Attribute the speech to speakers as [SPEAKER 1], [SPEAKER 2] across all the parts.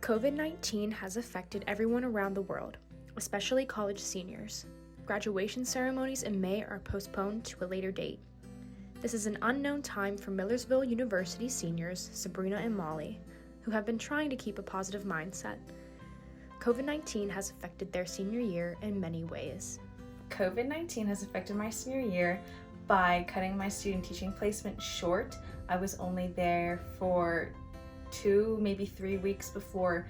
[SPEAKER 1] COVID-19 has affected everyone around the world, especially college seniors. Graduation ceremonies in May are postponed to a later date. This is an unknown time for Millersville University seniors Sabrina and Molly, who have been trying to keep a positive mindset. COVID-19 has affected their senior year in many ways.
[SPEAKER 2] COVID-19 has affected my senior year by cutting my student teaching placement short. I was only there for 2, maybe 3 weeks before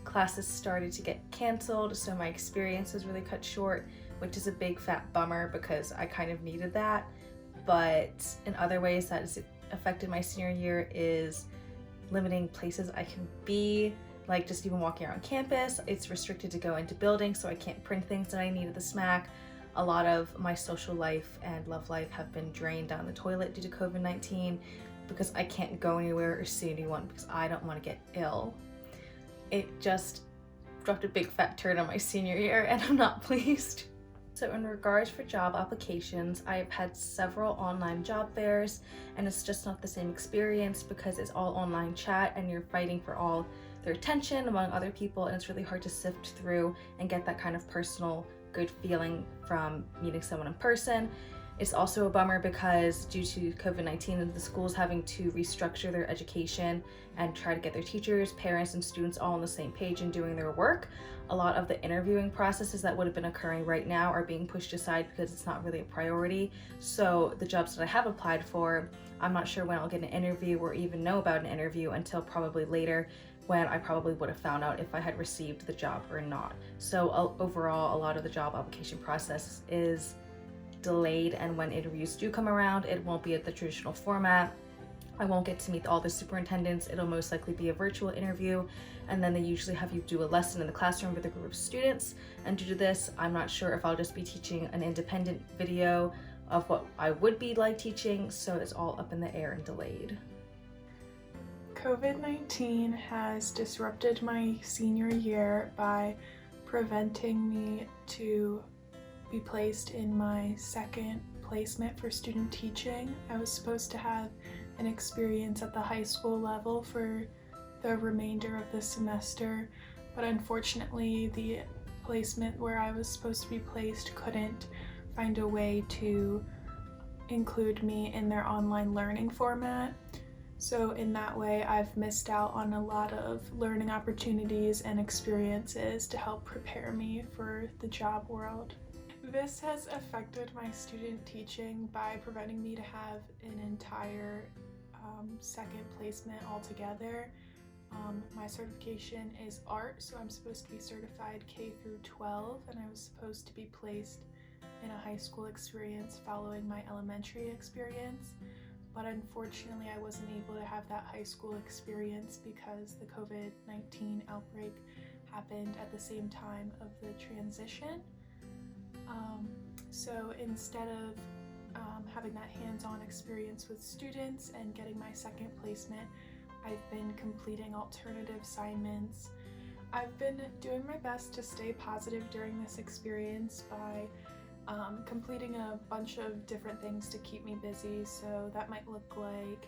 [SPEAKER 2] classes started to get canceled, so my experience was really cut short, which is a big fat bummer because I kind of needed that. But in other ways that has affected my senior year is limiting places I can be, like just even walking around campus. It's restricted to go into buildings, so I can't print things that I need at the SMAC. A lot of my social life and love life have been drained down the toilet due to COVID-19 because I can't go anywhere or see anyone because I don't want to get ill. It just dropped a big fat turn on my senior year and I'm not pleased. So in regards for job applications, I've had several online job fairs and it's just not the same experience because it's all online chat and you're fighting for all their attention among other people, and it's really hard to sift through and get that kind of personal good feeling from meeting someone in person. It's also a bummer because due to COVID-19, the schools having to restructure their education and try to get their teachers, parents, and students all on the same page and doing their work. A lot of the interviewing processes that would have been occurring right now are being pushed aside because it's not really a priority. So the jobs that I have applied for, I'm not sure when I'll get an interview or even know about an interview until probably later, when I probably would have found out if I had received the job or not. So overall, a lot of the job application process is delayed, and when interviews do come around, it won't be at the traditional format. I won't get to meet all the superintendents. It'll most likely be a virtual interview, and then they usually have you do a lesson in the classroom with a group of students. And due to this, I'm not sure if I'll just be teaching an independent video of what I would be like teaching, so it's all up in the air and delayed.
[SPEAKER 3] COVID-19 has disrupted my senior year by preventing me to be placed in my second placement for student teaching. I was supposed to have an experience at the high school level for the remainder of the semester, but unfortunately the placement where I was supposed to be placed couldn't find a way to include me in their online learning format. So in that way, I've missed out on a lot of learning opportunities and experiences to help prepare me for the job world. This has affected my student teaching by preventing me to have an entire second placement altogether. My certification is art, so I'm supposed to be certified K through 12, and I was supposed to be placed in a high school experience following my elementary experience. But unfortunately, I wasn't able to have that high school experience because the COVID-19 outbreak happened at the same time of the transition. So instead of having that hands-on experience with students and getting my second placement, I've been completing alternative assignments. I've been doing my best to stay positive during this experience by completing a bunch of different things to keep me busy. So that might look like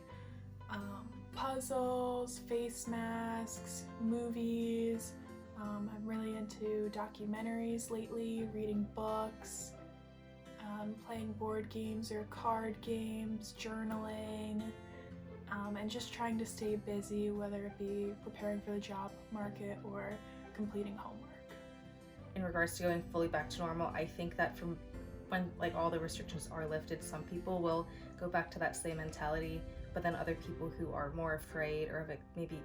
[SPEAKER 3] puzzles, face masks, movies. I'm really into documentaries lately, reading books, playing board games or card games, journaling, and just trying to stay busy, whether it be preparing for the job market or completing homework.
[SPEAKER 2] In regards to going fully back to normal, I think that from when all the restrictions are lifted, some people will go back to that same mentality, but then other people who are more afraid or have maybe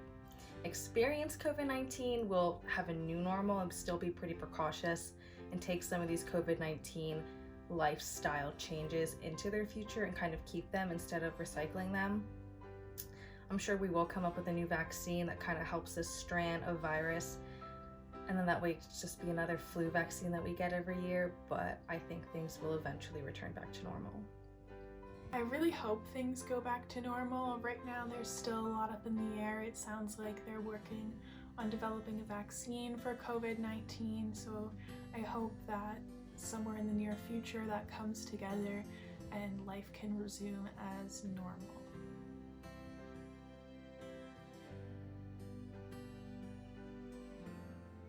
[SPEAKER 2] experienced COVID-19 will have a new normal and still be pretty precautious and take some of these COVID-19 lifestyle changes into their future and kind of keep them instead of recycling them. I'm sure we will come up with a new vaccine that kind of helps this strand of virus, and then that way it's just be another flu vaccine that we get every year, but I think things will eventually return back to normal.
[SPEAKER 3] I really hope things go back to normal. Right now there's still a lot up in the air. It sounds like they're working on developing a vaccine for COVID-19, so I hope that somewhere in the near future that comes together and life can resume as normal.